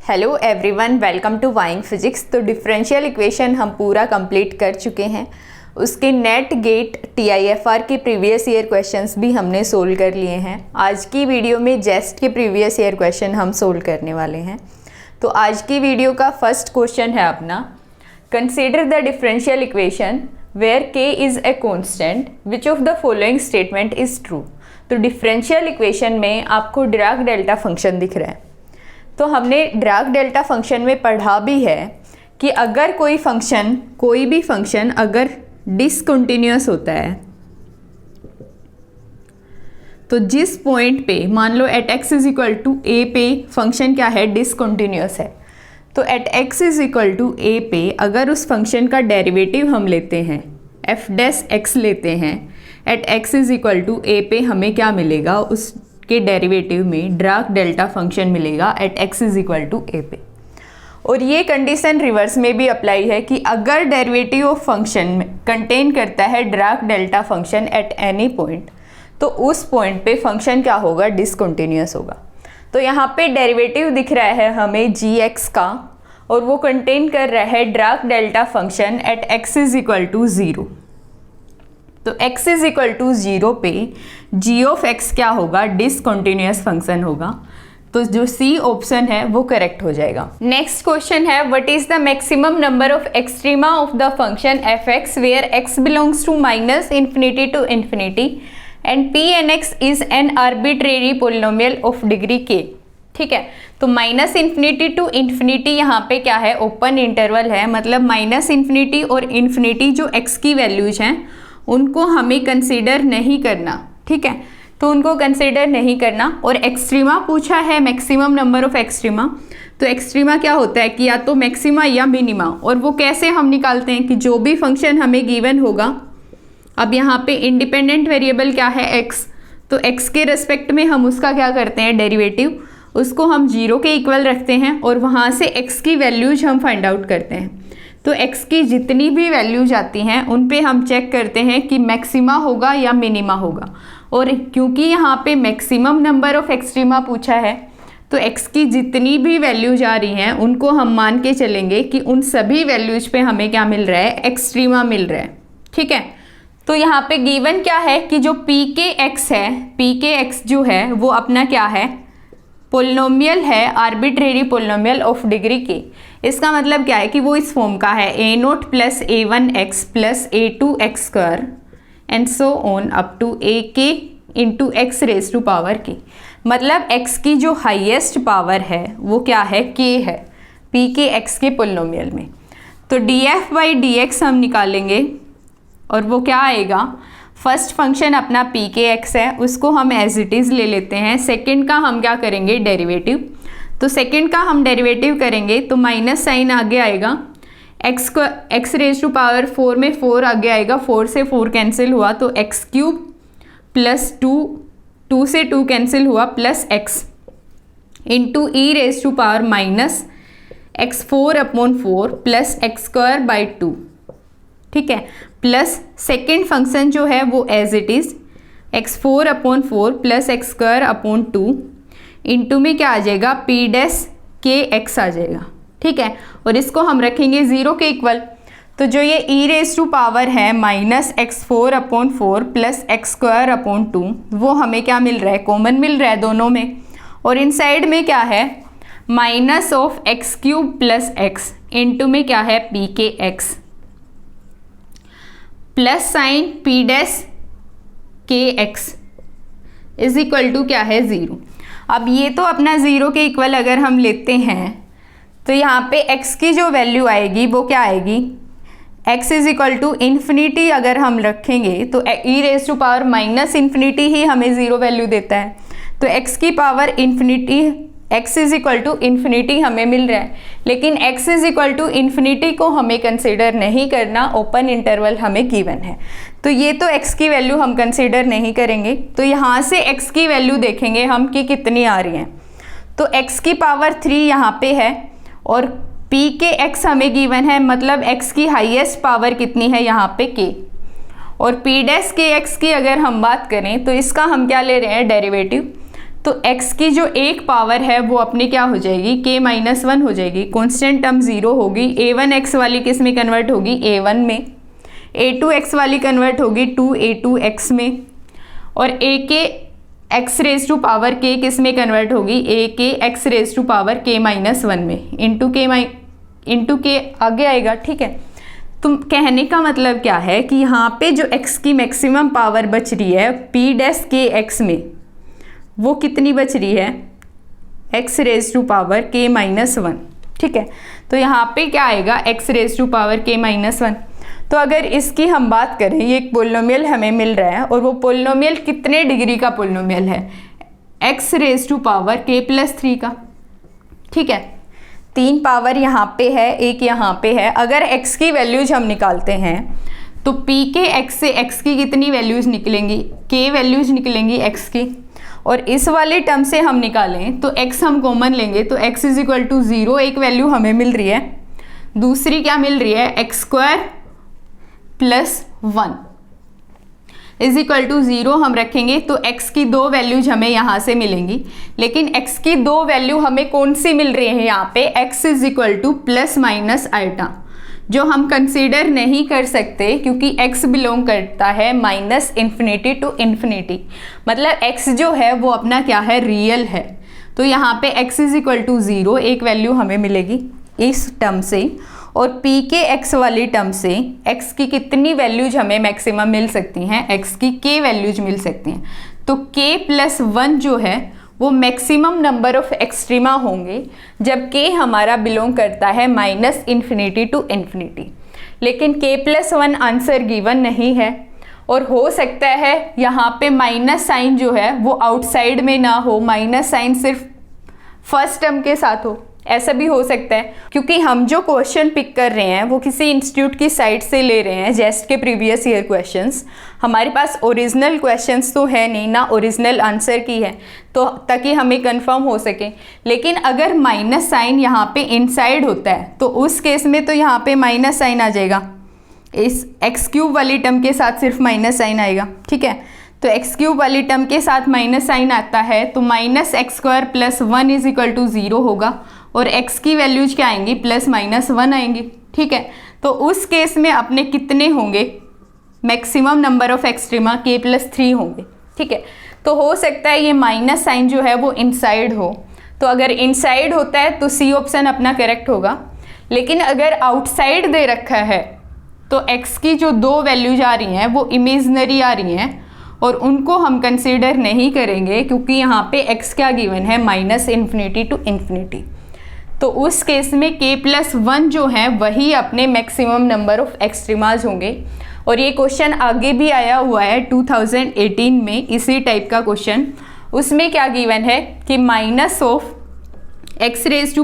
Hello everyone, welcome to wing physics. तो differential equation हम पूरा कंप्लीट कर चुके हैं। उसके नेट गेट टीआईएफआर के प्रीवियस ईयर क्वेश्चंस भी हमने सोल्व कर लिए हैं। आज की वीडियो में जेस्ट के प्रीवियस ईयर क्वेश्चन हम सोल्व करने वाले हैं। तो आज की वीडियो का फर्स्ट क्वेश्चन है अपना, consider the differential equation where k is a constant which of the following statement is true. तो डिफरेंशियल इक्वेशन में आपको डिराक डेल्टा फंक्शन दिख रहा है। तो हमने डिराक डेल्टा फंक्शन में पढ़ा भी है कि अगर कोई भी फंक्शन अगर डिसकंटिन्यूअस होता है तो जिस पॉइंट पे मान लो at x is equal to a पे फंक्शन क्या है, डिसकंटिन्यूअस है। तो at x is equal to a पे अगर उस फंक्शन का डेरिवेटिव हम लेते हैं एफ डैश एक्स लेते हैं, at x is equal to a पे हमें क्या मिलेगा, उसके डेरिवेटिव में डिराक डेल्टा फंक्शन मिलेगा at x is equal to a पे। और ये कंडीशन रिवर्स में भी अप्लाई है कि अगर डेरिवेटिव ऑफ फंक्शन कंटेन करता है Dirac delta function at any point, तो उस पॉइंट पे फंक्शन क्या होगा, डिसकंटिन्यूअस होगा। तो यहाँ पे डेरिवेटिव दिख रहा है हमें gx का और वो कंटेन कर रहा है Dirac delta function at x is equal to 0। तो x इज इक्वल टू 0 पे g ऑफ x क्या होगा, डिसकंटिन्यूअस फंक्शन होगा। तो जो सी ऑप्शन है वो करेक्ट हो जाएगा। नेक्स्ट क्वेश्चन है, what is the maximum number of extrema of the function F X where x belongs to minus infinity to infinity and P N X is an arbitrary polynomial of degree k। ठीक है, तो minus infinity to infinity यहाँ पे क्या है, open interval है, मतलब minus infinity और इन्फिनिटी जो x की वैल्यूज हैं उनको हमें कंसीडर नहीं करना। ठीक है, तो उनको कंसीडर नहीं करना। और एक्सट्रीमा पूछा है, मैक्सिमम नंबर ऑफ एक्सट्रीमा। तो एक्सट्रीमा क्या होता है कि या तो मैक्सिमा या मिनिमा, और वो कैसे हम निकालते हैं कि जो भी फंक्शन हमें गिवन होगा, अब यहाँ पे इंडिपेंडेंट वेरिएबल क्या है x, तो x के रेस्पेक्ट में हम उसका क्या करते हैं, डेरिवेटिव, उसको हम 0 के इक्वल रखते हैं और वहाँ से x की वैल्यूज हम फाइंड आउट करते हैं। तो x की जितनी भी वैल्यूज आती हैं उन पे हम चेक करते हैं कि मैक्सिमा होगा या मिनिमा होगा। और क्योंकि यहाँ पे मैक्सिमम नंबर ऑफ एक्सट्रीमा पूछा है तो x की जितनी भी वैल्यूज आ रही हैं उनको हम मान के चलेंगे कि उन सभी वैल्यूज पे हमें क्या मिल रहा है, एक्सट्रीमा मिल रहा है। ठीक है, तो यहाँ पे गिवन क्या है कि जो पी के एक्स है, पी के एक्स जो है वो अपना क्या है, पोलिनोमियल है, आर्बिट्रेरी पोलिनोमियल ऑफ डिग्री के। इसका मतलब क्या है कि वो इस फॉर्म का है a naught plus a one x plus a two x square and so on up to a k into x raise to power k. मतलब x की जो हाईएस्ट पावर है वो क्या है, k है, p के x के पोलिनोमियल में। तो df बाई dx हम निकालेंगे और वो क्या आएगा, फर्स्ट फंक्शन अपना p के x है उसको हम एज इट इज़ ले लेते हैं। सेकंड का हम क्या करेंगे, डेरिवेटिव। तो सेकंड का हम डेरिवेटिव करेंगे तो माइनस साइन आगे आएगा, एक्स रेज टू पावर 4 में 4 आगे आएगा, 4 से 4 कैंसिल हुआ तो एक्स क्यूब प्लस 2 से 2 कैंसिल हुआ plus X into E raise to power minus X 4 upon 4 plus X square by 2। ठीक है, प्लस सेकेंड फंक्शन जो है वो as it is X 4 upon 4 plus X square upon 2 into में क्या आ जाएगा, पी डैश के एक्स आ जाएगा। ठीक है, और इसको हम रखेंगे 0 के इक्वल। तो जो ये ई रेज टू पावर है minus X 4 upon 4 plus X square upon 2, वो हमें क्या मिल रहा है, कॉमन मिल रहा है दोनों में। और इन साइड में क्या है, minus of x cube plus X into में क्या है, पी के x plus sign P dash के एक्स इज इक्वल टू क्या है, 0। अब ये तो अपना 0 के इक्वल अगर हम लेते हैं तो यहाँ पे x की जो वैल्यू आएगी वो क्या आएगी, x is equal to infinity अगर हम रखेंगे तो e raise to power minus infinity ही हमें 0 वैल्यू देता है। तो x की power infinity, x is equal to infinity हमें मिल रहा है, लेकिन x is equal to infinity को हमें कंसिडर नहीं करना, ओपन इंटरवल हमें गिवन है। तो ये तो x की वैल्यू हम कंसिडर नहीं करेंगे। तो यहाँ से x की वैल्यू देखेंगे हम कि कितनी आ रही है। तो x की पावर 3 यहाँ पे है और p के x हमें गिवन है, मतलब x की हाईएस्ट पावर कितनी है यहाँ पे k। और p डैश के x की अगर हम बात करें तो इसका हम क्या ले रहे हैं, डेरिवेटिव। तो x की जो एक पावर है वो अपनी क्या हो जाएगी, k-1 हो जाएगी। कॉन्स्टेंट टर्म 0 होगी। a1x वाली किस में कन्वर्ट होगी, a1 में। a2x वाली कन्वर्ट होगी 2a2x में। और ak raise to power k किस में कन्वर्ट होगी, ak raise to power k-1 में। इंटू के आगे आएगा, ठीक है। तुम कहने का मतलब क्या है कि यहाँ पे जो x की मैक्सिमम पावर बच रही है p' में, वो कितनी बच रही है, x raise to power k-1, ठीक है। तो यहाँ पे क्या आएगा, x raise to power k-1। तो अगर इसकी हम बात करें, ये एक पोलिनोमियल हमें मिल रहा है और वो पोलिनोमियल कितने डिग्री का पोलिनोमियल है, x raise to power k+3 का, ठीक है। 3 पावर यहाँ पे है, एक यहाँ पे है। अगर x की वैल्यूज हम निकालते हैं तो p के x से x की कितनी वैल्यूज निकलेंगी, k वैल्यूज निकलेंगी x की। और इस वाले टर्म से हम निकालें तो x हम कॉमन लेंगे तो x इज इक्वल टू 0 एक वैल्यू हमें मिल रही है, दूसरी क्या मिल रही है, x² + 1 इज इक्वल टू 0 हम रखेंगे तो x की 2 वैल्यूज हमें यहाँ से मिलेंगी। लेकिन x की 2 वैल्यू हमें कौन सी मिल रही है यहाँ पे, x is equal to ± i, जो हम कंसीडर नहीं कर सकते क्योंकि x बिलोंग करता है -∞ टू ∞। मतलब x जो है वो अपना क्या है, रियल है। तो यहाँ पे x इज इक्वल टू 0 एक वैल्यू हमें मिलेगी इस टर्म से। और p के x वाली टर्म से x की कितनी वैल्यूज हमें मैक्सिमम मिल सकती हैं, x की k वैल्यूज मिल सकती हैं। तो k+1 जो है वो मैक्सिमम नंबर ऑफ एक्सट्रीमा होंगे जब k हमारा बिलोंग करता है -∞ टू ∞। लेकिन k+1 आंसर गिवन नहीं है और हो सकता है यहाँ पे माइनस साइन जो है वो आउटसाइड में ना हो, माइनस साइन सिर्फ फर्स्ट टर्म के साथ हो, ऐसा भी हो सकता है। क्योंकि हम जो क्वेश्चन पिक कर रहे हैं वो किसी इंस्टीट्यूट की साइट से ले रहे हैं, जेस्ट के प्रीवियस ईयर क्वेश्चंस। हमारे पास ओरिजिनल क्वेश्चंस तो है नहीं ना, ओरिजिनल आंसर की है, तो ताकि हमें कंफर्म हो सके। लेकिन अगर माइनस साइन यहाँ पे इनसाइड होता है तो उस केस में तो यहाँ पे माइनस साइन आ जाएगा, इस x³ वाली टर्म के साथ सिर्फ माइनस साइन आएगा, ठीक है। तो x³ वाली टर्म के साथ माइनस साइन आता है तो -x² + 1 इज इक्वल टू 0 होगा और x की वैल्यूज क्या आएंगी, +-1 आएंगी, ठीक है। तो उस केस में अपने कितने होंगे, maximum number of extrema k+3 होंगे, ठीक है। तो हो सकता है ये माइनस साइन जो है वो इनसाइड हो, तो अगर इनसाइड होता है तो सी ऑप्शन अपना करेक्ट होगा। लेकिन अगर आउटसाइड दे रखा है तो x की जो 2 वैल्यूज आ रही हैं वो इमेजनरी आ रही हैं और उनको हम कंसीडर नहीं करेंगे क्योंकि यहाँ पे x क्या गिवन है, -∞ टू ∞। तो उस केस में k+1 जो है वही अपने मैक्सिमम नंबर ऑफ एक्सट्रीमाज होंगे। और ये क्वेश्चन आगे भी आया हुआ है 2018 में, इसी टाइप का क्वेश्चन। उसमें क्या गिवन है कि -x रेज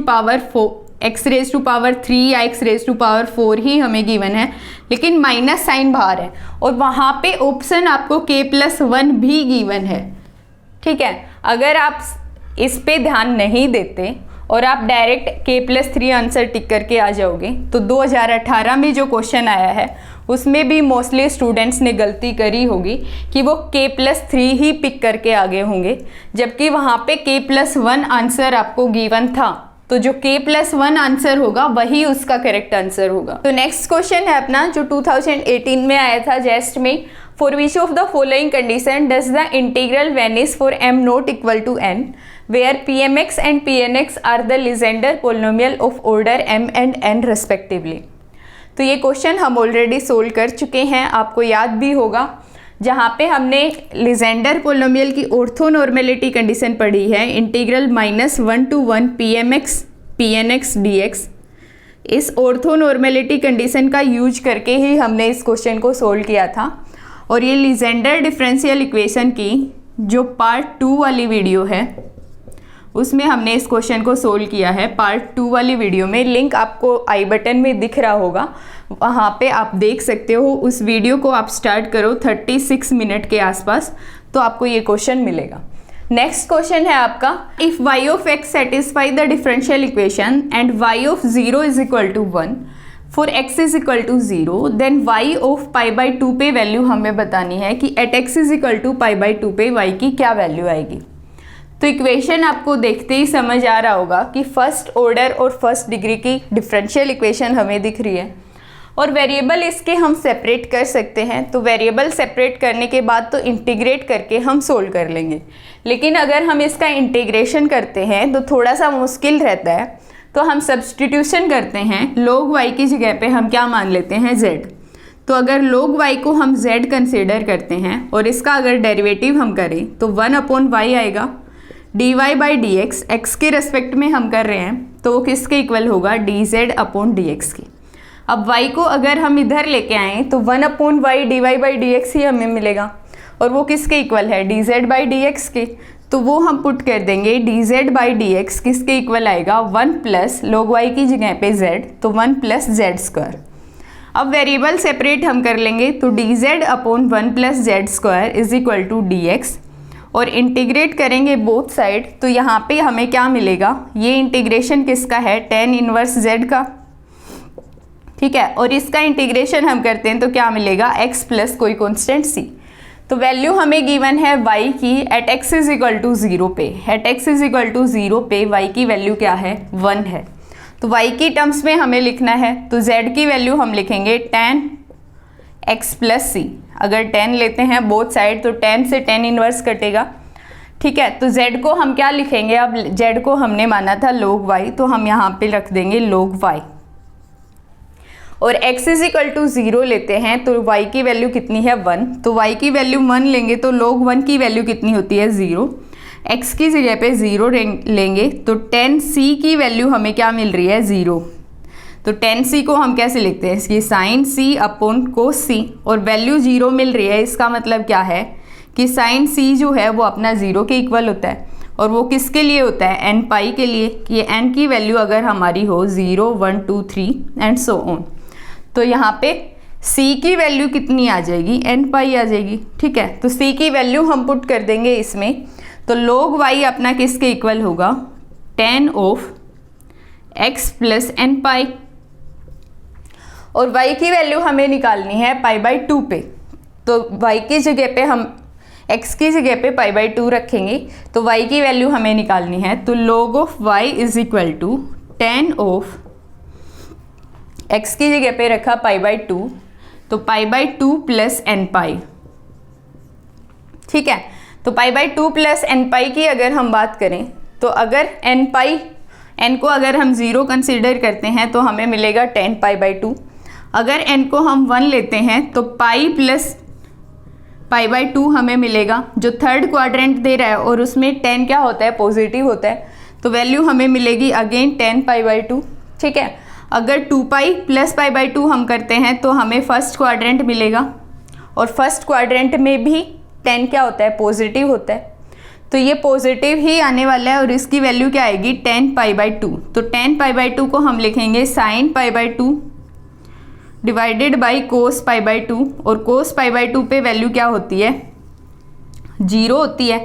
टू पावर 3 या x रेज टू पावर 4 ही हमें गिवन है, लेकिन माइनस साइन बाहर है और वहाँ पे ऑप्शन आपको k+1 भी गिवन है, ठीक है। अगर आप इस पे ध्यान नहीं देते और आप डायरेक्ट k+3 आंसर टिक करके आ जाओगे तो 2018 में जो क्वेश्चन आया है उसमें भी मोस्टली स्टूडेंट्स ने गलती करी होगी कि वो k+3 ही पिक करके आगे होंगे, जबकि वहाँ पे k+1 आंसर आपको गिवन था। तो जो k+1 आंसर होगा वही उसका करेक्ट आंसर होगा। तो नेक्स्ट क्वेश्चन है अपना जो 2018 में आया था जेस्ट में, for which of the following condition does the integral vanish for m not equal to n where pmx and pnx are the Legendre polynomial of order m and n respectively। तो ये question हम already solve कर चुके हैं, आपको याद भी होगा, जहाँ पे हमने लीजेंडर पोलिनोमियल की ऑर्थोनॉर्मेलिटी कंडीशन पढ़ी है, integral -1 to 1 pmx pnx dx। इस ऑर्थोनॉर्मेलिटी कंडीशन का यूज करके ही हमने इस क्वेश्चन को सोल्व किया था। और ये लीजेंडर डिफरेंशियल इक्वेशन की जो पार्ट 2 वाली वीडियो है उसमें हमने इस क्वेश्चन को सोल्व किया है। पार्ट 2 वाली वीडियो में लिंक आपको आई बटन में दिख रहा होगा, वहाँ पे आप देख सकते हो। उस वीडियो को आप स्टार्ट करो 36 मिनट के आसपास तो आपको ये क्वेश्चन मिलेगा। नेक्स्ट क्वेश्चन है आपका, if y of x satisfy the differential equation and y of 0 is equal to 1 for x is equal to 0 then y of π/2 पे वैल्यू हमें बतानी है कि एट x इज इक्वल टू π/2 पे y की क्या वैल्यू आएगी। तो इक्वेशन आपको देखते ही समझ आ रहा होगा कि फर्स्ट ऑर्डर और फर्स्ट डिग्री की डिफरेंशियल इक्वेशन हमें दिख रही है और वेरिएबल इसके हम सेपरेट कर सकते हैं। तो वेरिएबल सेपरेट करने के बाद तो इंटीग्रेट करके हम सोल्व कर लेंगे, लेकिन अगर हम इसका इंटीग्रेशन करते हैं तो थोड़ा सा मुश्किल रहता है। तो हम सब्सटीट्यूशन करते हैं, log y की जगह पे हम क्या मान लेते हैं z। तो अगर log y को हम z कंसिडर करते हैं और इसका अगर डेरिवेटिव हम करें तो 1/y आएगा, dy by d x, x के रेस्पेक्ट में हम कर रहे हैं तो वो किसके इक्वल होगा, dz/dx की। अब y को अगर हम इधर लेके आएँ तो 1/y dy by d x ही हमें मिलेगा और वो किसके इक्वल है, dz/dx के। तो वो हम पुट कर देंगे, dz/dx किसके इक्वल आएगा, 1 प्लस log y की जगह पे z, तो 1 प्लस जेड स्क्वायर। अब वेरिएबल सेपरेट हम कर लेंगे तो dz/1 plus Z square is equal to dx और इंटीग्रेट करेंगे बोथ साइड। तो यहाँ पे हमें क्या मिलेगा, ये इंटीग्रेशन किसका है, tan इनवर्स z का, ठीक है। और इसका इंटीग्रेशन हम करते हैं तो क्या मिलेगा, x प्लस कोई कॉन्स्टेंट c। तो वैल्यू हमें गिवन है y की at x is equal to 0 पे, at x is equal to 0 पे y की वैल्यू क्या है, 1 है। तो y की टर्म्स में हमें लिखना है तो z की वैल्यू हम लिखेंगे tan x प्लस c। अगर tan लेते हैं बोथ साइड तो tan से tan इनवर्स कटेगा, ठीक है। तो z को हम क्या लिखेंगे, अब z को हमने माना था log y, तो हम यहाँ पे रख देंगे log y। और x इज इक्वल टू 0 लेते हैं तो y की वैल्यू कितनी है, 1। तो y की वैल्यू 1 लेंगे तो log 1 की वैल्यू कितनी होती है, 0। x की जगह पे 0 लेंगे तो tan c की वैल्यू हमें क्या मिल रही है, 0। तो tan c को हम कैसे लिखते हैं, इसकी sin c upon cos c, और वैल्यू 0 मिल रही है, इसका मतलब क्या है कि sin c जो है वो अपना 0 के इक्वल होता है। और वो किसके लिए होता है, n पाई के लिए, कि ये n की वैल्यू अगर हमारी हो 0, 1, 2, 3 एंड सो ऑन। तो यहाँ पे c की वैल्यू कितनी आ जाएगी, n पाई आ जाएगी, ठीक है। तो c की वैल्यू हम पुट कर देंगे इसमें, तो log y अपना किसके इक्वल होगा, tan of x plus n पाई। और y की वैल्यू हमें निकालनी है π/2 पे, तो y की जगह पे हम x की जगह पे π/2 रखेंगे तो y की वैल्यू हमें निकालनी है। तो log of y is equal to tan of x की जगह पे रखा π/2, तो π/2 प्लस n पाई, ठीक है। तो π/2 प्लस n पाई की अगर हम बात करें तो अगर n पाई, n को अगर हम 0 कंसीडर करते हैं तो हमें मिलेगा tan π/2। अगर n को हम 1 लेते हैं तो पाई प्लस π/2 हमें मिलेगा, जो थर्ड क्वाड्रेंट दे रहा है और उसमें tan क्या होता है, पॉजिटिव होता है, तो वैल्यू हमें मिलेगी अगेन tan π/2, ठीक है। अगर 2 पाई प्लस π/2 हम करते हैं तो हमें फर्स्ट क्वाड्रेंट मिलेगा और फर्स्ट क्वाड्रेंट में भी tan क्या होता है, पॉजिटिव होता है, तो ये पॉजिटिव ही आने वाला है और इसकी वैल्यू क्या आएगी, tan π/2। तो tan π/2 को हम लिखेंगे sin π/2 डिवाइडेड बाई cos π/2, और cos π/2 पे वैल्यू क्या होती है, 0 होती है।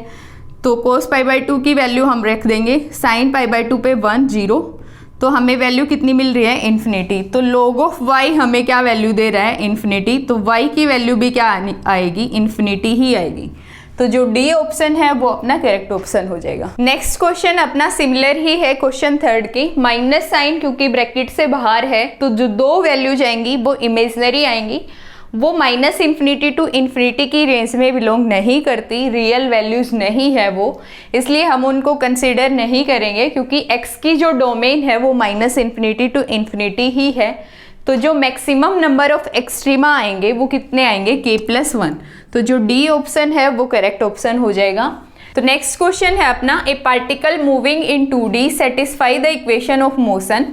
तो cos π/2 की वैल्यू हम रख देंगे sin π/2 पे 1, 0, तो हमें वैल्यू कितनी मिल रही है, इन्फिनिटी। तो log ऑफ y हमें क्या वैल्यू दे रहा है, इन्फिनिटी। तो y की वैल्यू भी क्या आएगी, इन्फिनिटी ही आएगी। तो जो डी ऑप्शन है वो अपना करेक्ट ऑप्शन हो जाएगा। नेक्स्ट क्वेश्चन अपना सिमिलर ही है क्वेश्चन थर्ड की, माइनस साइन क्योंकि ब्रैकेट से बाहर है तो जो दो वैल्यू जाएंगी वो इमेजनरी आएंगी, वो माइनस इन्फिनिटी टू इन्फिनिटी की रेंज में बिलोंग नहीं करती, रियल वैल्यूज़ नहीं है वो, इसलिए हम उनको कंसिडर नहीं करेंगे क्योंकि x की जो डोमेन है वो माइनस इन्फिनिटी टू इन्फिनिटी ही है। तो जो मैक्सिमम नंबर ऑफ एक्सट्रीमा आएंगे वो कितने आएंगे, k+1। तो जो डी ऑप्शन है वो करेक्ट ऑप्शन हो जाएगा। तो नेक्स्ट क्वेश्चन है अपना, ए particle moving in 2D satisfy the equation of motion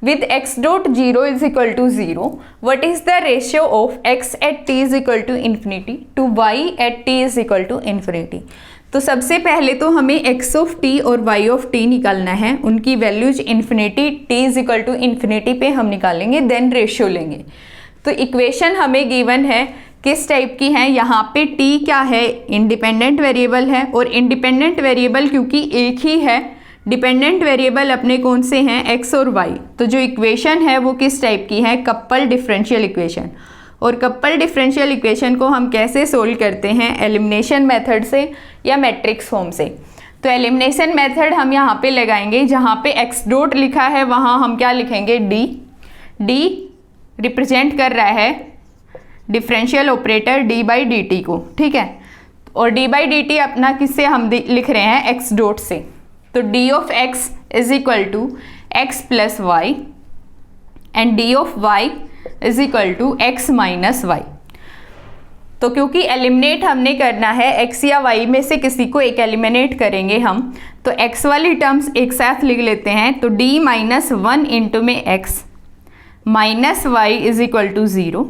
with x dot 0 is equal to 0, what is the ratio of x at t is equal to infinity to y at t is equal to infinity। तो सबसे पहले तो हमें x of t और y of t निकालना है, उनकी values infinity t is equal to infinity पे हम निकालेंगे, देन रेशियो लेंगे। तो इक्वेशन हमें गिवन है किस टाइप की है, यहाँ पे t क्या है, इंडिपेंडेंट वेरिएबल है, और इंडिपेंडेंट वेरिएबल क्योंकि एक ही है, डिपेंडेंट वेरिएबल अपने कौन से हैं, x और y। तो जो इक्वेशन है वो किस टाइप की है, कपल डिफरेंशियल इक्वेशन। और कपल डिफरेंशियल इक्वेशन को हम कैसे सोल्व करते हैं, एलिमिनेशन मेथड से या मैट्रिक्स फॉर्म से। तो एलिमिनेशन मेथड हम यहाँ पे लगाएंगे, जहाँ पे एक्स डॉट लिखा है वहाँ हम क्या लिखेंगे, डी। डी रिप्रेजेंट कर रहा है differential operator D by D T को, ठीक है। और डी बाई डी टी अपना किससे हम लिख रहे हैं, एक्स डॉट से। तो D of X is equal to X plus Y and D of Y is equal to X minus Y. तो क्योंकि एलिमिनेट हमने करना है, एक्स या वाई में से किसी को एक एलिमिनेट करेंगे हम, तो एक्स वाली टर्म्स एक साथ लिख लेते हैं। तो डी माइनस वन इंटू में X minus Y is equal to zero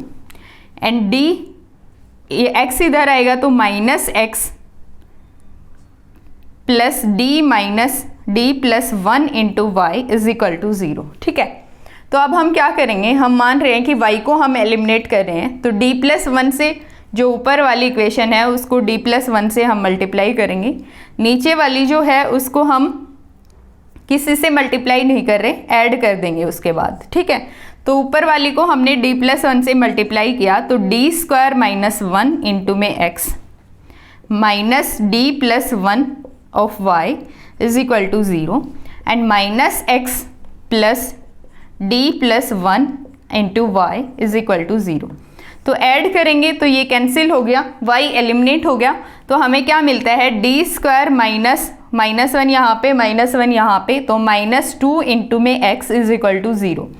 and D, ये एक्स इधर आएगा तो minus X plus D minus D plus one into Y is equal to zero, ठीक है। तो अब हम क्या करेंगे, हम मान रहे हैं कि y को हम एलिमिनेट कर रहे हैं, तो d प्लस वन से जो ऊपर वाली इक्वेशन है उसको d प्लस वन से हम मल्टीप्लाई करेंगे, नीचे वाली जो है उसको हम किसी से मल्टीप्लाई नहीं कर रहे, ऐड कर देंगे उसके बाद, ठीक है। तो ऊपर वाली को हमने d प्लस वन से मल्टीप्लाई किया तो D square minus one into में x minus D plus one of y is equal to zero and minus X plus D plus one into Y is equal to zero. तो add करेंगे तो ये cancel हो गया, y eliminate हो गया, तो हमें क्या मिलता है, D square minus minus one यहाँ पे माइनस वन यहाँ पे, तो माइनस टू इंटू में x is equal to zero.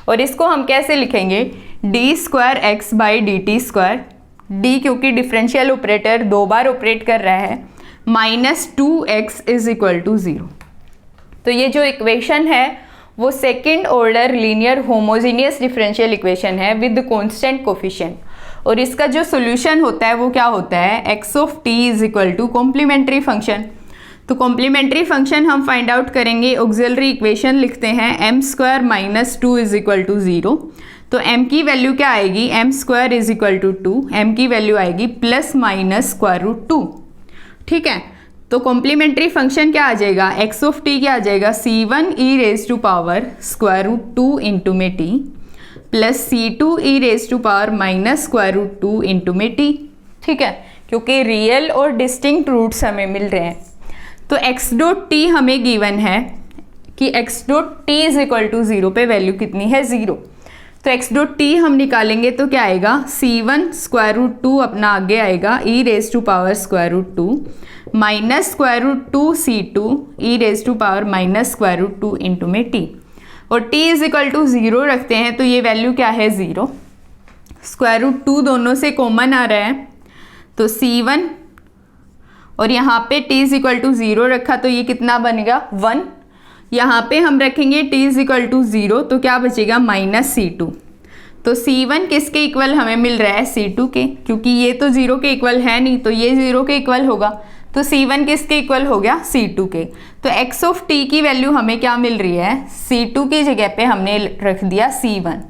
और इसको हम कैसे लिखेंगे, D square X by D T square, D क्योंकि डिफरेंशियल ऑपरेटर दो बार ऑपरेट कर रहा है, minus two X is equal to zero. तो ये जो इक्वेशन है वो second order linear homogeneous differential equation है विद कांस्टेंट कोफिशिएंट। और इसका जो सोल्यूशन होता है वो क्या होता है, X of T is equal to complementary function. तो कॉम्प्लीमेंट्री फंक्शन हम फाइंड आउट करेंगे, ऑक्सिलरी इक्वेशन लिखते हैं M square minus two is equal to zero. तो m की वैल्यू क्या आएगी, M square is equal to two, M की वैल्यू आएगी plus minus square root two, ठीक है। तो कॉम्प्लीमेंट्री फंक्शन क्या आ जाएगा, एक्स ऑफ टी क्या आ जाएगा, c one e raise to power square root two into में t plus c two e raise to power minus square root two into में टी, ठीक है, क्योंकि रियल और डिस्टिंक्ट रूट्स हमें मिल रहे हैं। तो एक्स डॉट टी हमें गिवन है कि X dot T is equal to zero पे वैल्यू कितनी है, ज़ीरो। तो एक्स डॉट टी हम निकालेंगे तो क्या आएगा, c one square root two अपना आगे आएगा e raise to power square root two minus square root two c two e raise to power minus square root two into में टी, और t is equal to zero रखते हैं तो ये value क्या है, ज़ीरो। स्क्वायर रूट टू दोनों से कॉमन आ रहा है तो c1 और यहाँ पे t is equal to zero रखा तो ये कितना बनेगा, 1। यहाँ पे हम रखेंगे t is equal to zero तो क्या बचेगा, माइनस c2। तो c1 किसके इक्वल हमें मिल रहा है, c2 के, क्योंकि ये तो ज़ीरो के इक्वल है नहीं तो ये ज़ीरो के इक्वल होगा, तो c1 किसके इक्वल हो गया, c2 के। तो x ऑफ t की वैल्यू हमें क्या मिल रही है, c2 की जगह पे हमने रख दिया c1।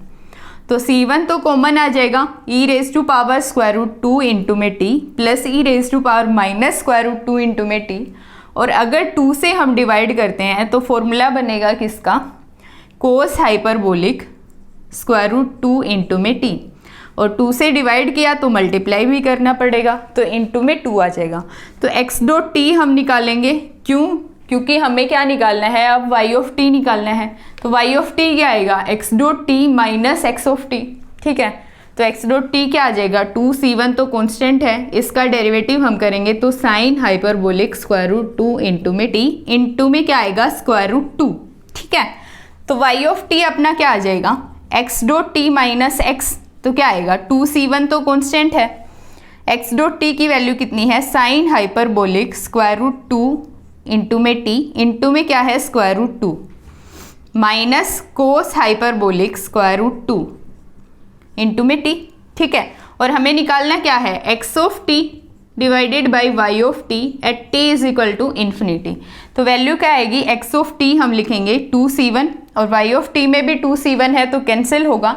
तो c1 तो कॉमन आ जाएगा, e raise to power square root two into में t plus e raise to power minus square root two into में t, और अगर 2 से हम डिवाइड करते हैं तो फॉर्मूला बनेगा किसका, cos hyperbolic square root two into में t, और 2 से डिवाइड किया तो मल्टीप्लाई भी करना पड़ेगा तो इंटू में 2 आ जाएगा। तो x डॉट टी हम निकालेंगे, क्यों, क्योंकि हमें क्या निकालना है, अब y ऑफ टी निकालना है। तो y ऑफ टी क्या आएगा, x dot T minus x of T, ठीक है। तो x डॉट टी क्या आ जाएगा, 2c1 तो कांस्टेंट है, इसका डेरिवेटिव हम करेंगे तो sine hyperbolic square root two into में t, इंटू में क्या आएगा, स्क्वायर रूट टू, ठीक है। तो y ऑफ टी अपना क्या आ जाएगा, x dot T minus X, तो क्या आएगा, 2c1 तो कांस्टेंट है, x डॉट टी की वैल्यू कितनी है, sine hyperbolic square root two into में t, इंटू में क्या है, square root two minus cos hyperbolic square root two into में t, ठीक है। और हमें निकालना क्या है, x of t divided by y of t at t is equal to infinity. तो वैल्यू क्या आएगी, x ऑफ t हम लिखेंगे 2c1 और y ऑफ t में भी 2c1 है तो कैंसिल होगा,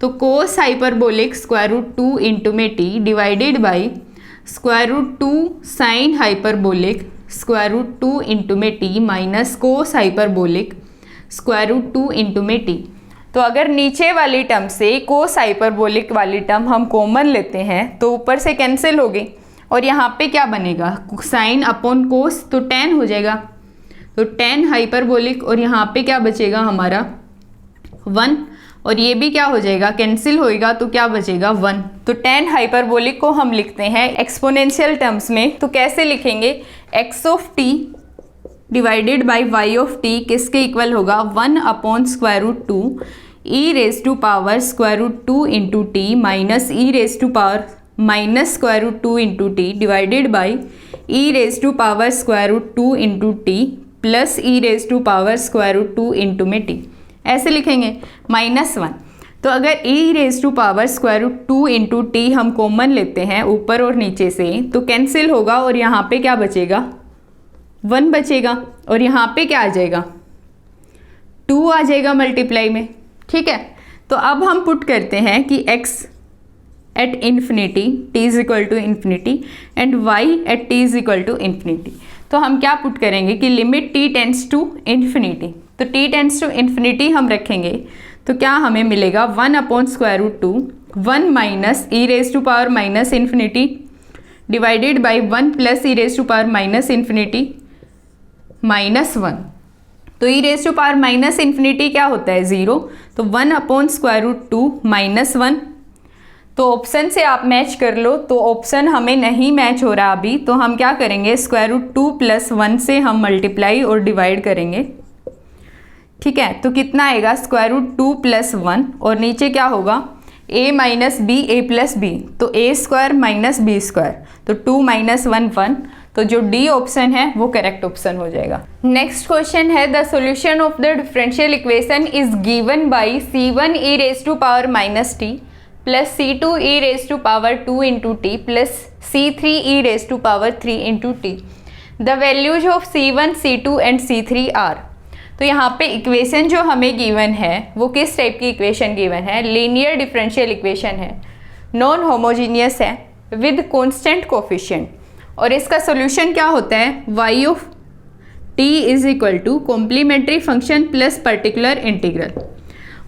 तो cos hyperbolic square root two into में t divided by square root two sine hyperbolic square root two into में t minus cos hyperbolic square root two into में t। तो अगर नीचे वाली टर्म से कोस हाइपरबोलिक वाली टर्म हम कॉमन लेते हैं तो ऊपर से कैंसिल होगी, और यहाँ पे क्या बनेगा, साइन अपॉन कोस, तो tan हो जाएगा, तो tan हाइपरबोलिक, और यहाँ पे क्या बचेगा हमारा 1, और ये भी क्या हो जाएगा, कैंसिल होएगा, तो क्या बचेगा 1। तो tan हाइपरबोलिक को हम लिखते हैं एक्सपोनेंशियल टर्म्स में, तो कैसे लिखेंगे, x of t divided by y of t किसके इक्वल होगा, 1 upon square root 2 e raise to power square root 2 into t minus e raise to power minus square root 2 into t divided by e raise to power square root 2 into t plus e raise to power square root 2 into में t, ऐसे लिखेंगे -1। तो अगर e raise to power square root 2 into T हम common लेते हैं ऊपर और नीचे से, तो कैंसिल होगा और यहाँ पे क्या बचेगा, 1 बचेगा, और यहाँ पे क्या आ जाएगा, 2 आ जाएगा मल्टीप्लाई में, ठीक है। तो अब हम पुट करते हैं कि x at infinity t is equal to infinity and y at t is equal to infinity. तो हम क्या पुट करेंगे कि limit t tends to infinity, तो t टेंड्स टू इन्फिनिटी हम रखेंगे, तो क्या हमें मिलेगा 1 upon square root 2 1 minus e raise to power minus infinity divided by 1 plus e raise to power minus infinity -1। तो e raise to power minus infinity क्या होता है, 0, तो 1 अपॉन स्क्वायर रूट 2 -1। तो ऑप्शन से आप मैच कर लो, तो ऑप्शन हमें नहीं मैच हो रहा अभी, तो हम क्या करेंगे, स्क्वायर रूट 2 प्लस 1 से हम मल्टीप्लाई और डिवाइड करेंगे, ठीक है। तो कितना आएगा, स्क्वायर रूट 2 प्लस 1, और नीचे क्या होगा, a minus b a plus b, तो a square minus b square, तो 2 माइनस 1 1, तो जो डी ऑप्शन है वो करेक्ट ऑप्शन हो जाएगा। नेक्स्ट क्वेश्चन है, the solution of the differential equation is given by c1 e raise to power minus t plus c2 e raise to power 2 into t plus c3 e raise to power 3 into t. The values of c1 c2 and c3 are. तो यहाँ पे equation जो हमें given है वो किस type की equation given है, लीनियर डिफरेंशियल इक्वेशन है, नॉन होमोजीनियस है, विद कॉन्स्टेंट कोफिशिएंट, और इसका सॉल्यूशन क्या होता है, y of t is equal to complementary function plus particular integral.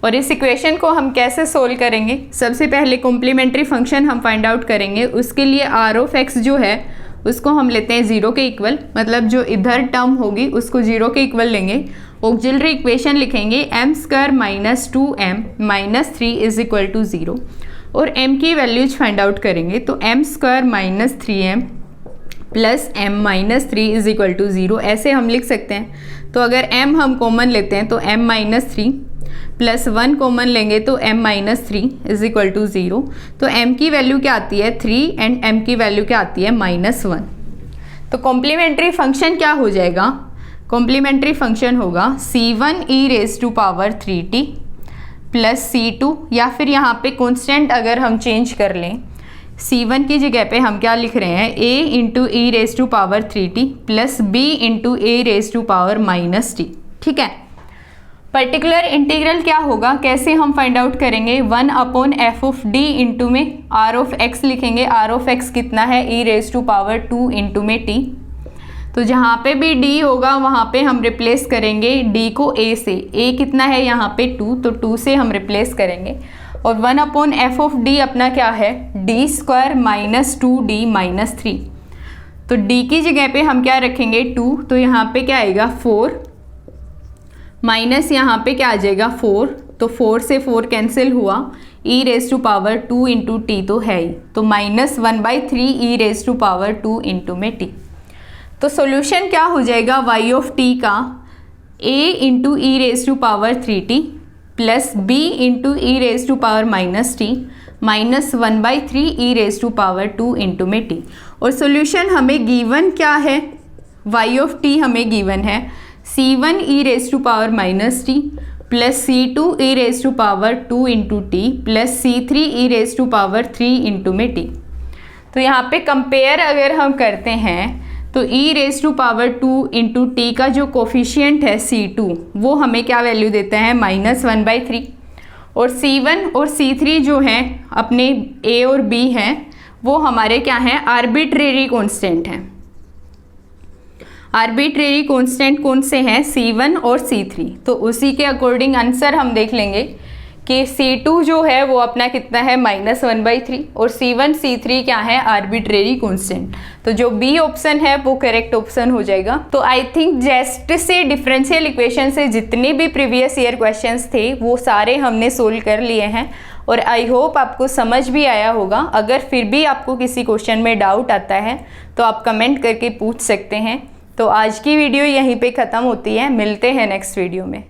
और इस इक्वेशन को हम कैसे सोल्व करेंगे, सबसे पहले कॉम्प्लीमेंट्री फंक्शन हम फाइंड आउट करेंगे, उसके लिए r ऑफ x जो है उसको हम लेते हैं 0 के इक्वल, मतलब जो इधर टर्म होगी उसको 0 के इक्वल लेंगे, ऑक्सिलरी इक्वेशन लिखेंगे m square minus 2m minus 3 is equal to 0, और m की वैल्यूज फाइंड आउट करेंगे, तो m square minus 3m plus m minus 3 is equal to 0, ऐसे हम लिख सकते हैं। तो अगर m हम कॉमन लेते हैं तो m माइनस 3 प्लस 1 कॉमन लेंगे तो m minus 3 is equal to 0, तो m की वैल्यू क्या आती है 3 एंड m की वैल्यू क्या आती है -1। तो कॉम्प्लीमेंट्री फंक्शन क्या हो जाएगा, कॉम्प्लीमेंट्री फंक्शन होगा c1 e raise to power 3t plus c2, या फिर यहाँ पे कॉन्स्टेंट अगर हम चेंज कर लें, c1 की जगह पे हम क्या लिख रहे हैं, a into E raise to power 3t plus b into a raise to power -t, ठीक है। पर्टिकुलर इंटीग्रल क्या होगा, कैसे हम फाइंड आउट करेंगे, 1 upon F of D into में r ऑफ x लिखेंगे, r ऑफ x कितना है, e raise to power 2 into में t। तो जहाँ पे भी d होगा वहाँ पे हम रिप्लेस करेंगे d को a से, a कितना है यहाँ पे 2, तो 2 से हम रिप्लेस करेंगे, और 1 अपॉन एफ ऑफ डी अपना क्या है, D square minus 2d minus 3। तो d की जगह पे हम क्या रखेंगे 2, तो यहाँ पे क्या आएगा 4 माइनस यहाँ पे क्या आ जाएगा 4, तो 4 से 4 कैंसिल हुआ, e raise to power 2 into t तो है ही, तो -1/3 e raise to power 2 into में t। तो सॉल्यूशन क्या हो जाएगा y ऑफ t का, a into E raise to power 3t plus b into E raise to power -t -1/3 e raise to power 2 into में t। और solution हमें given क्या है, y ऑफ t हमें गिवन है c1 e raise to power -t plus c2 e raise to power 2 into t plus c3 e raise to power 3 into में t। तो यहाँ पे कंपेयर अगर हम करते हैं तो e raise to power 2 into t का जो कोफिशिएंट है c2 वो हमें क्या वैल्यू देता है -1/3, और c1 और c3 जो हैं अपने a और b हैं वो हमारे क्या हैं, आर्बिट्रेरी कांस्टेंट हैं। आर्बिट्रेरी कांस्टेंट कौन से हैं, c1 और c3। तो उसी के अकॉर्डिंग आंसर हम देख लेंगे कि C2 जो है वो अपना कितना है -1/3 और C1 C3 क्या है आर्बिट्रेरी कांस्टेंट। तो जो बी ऑप्शन है वो करेक्ट ऑप्शन हो जाएगा। तो आई थिंक जेस्ट से डिफरेंशियल इक्वेशन से जितने भी प्रीवियस ईयर क्वेश्चंस थे वो सारे हमने सोल्व कर लिए हैं और आई होप आपको समझ भी आया होगा। अगर फिर भी आपको किसी क्वेश्चन में डाउट आता है तो आप कमेंट करके पूछ सकते हैं। तो आज की वीडियो यहीं पे ख़त्म होती है, मिलते हैं नेक्स्ट वीडियो में।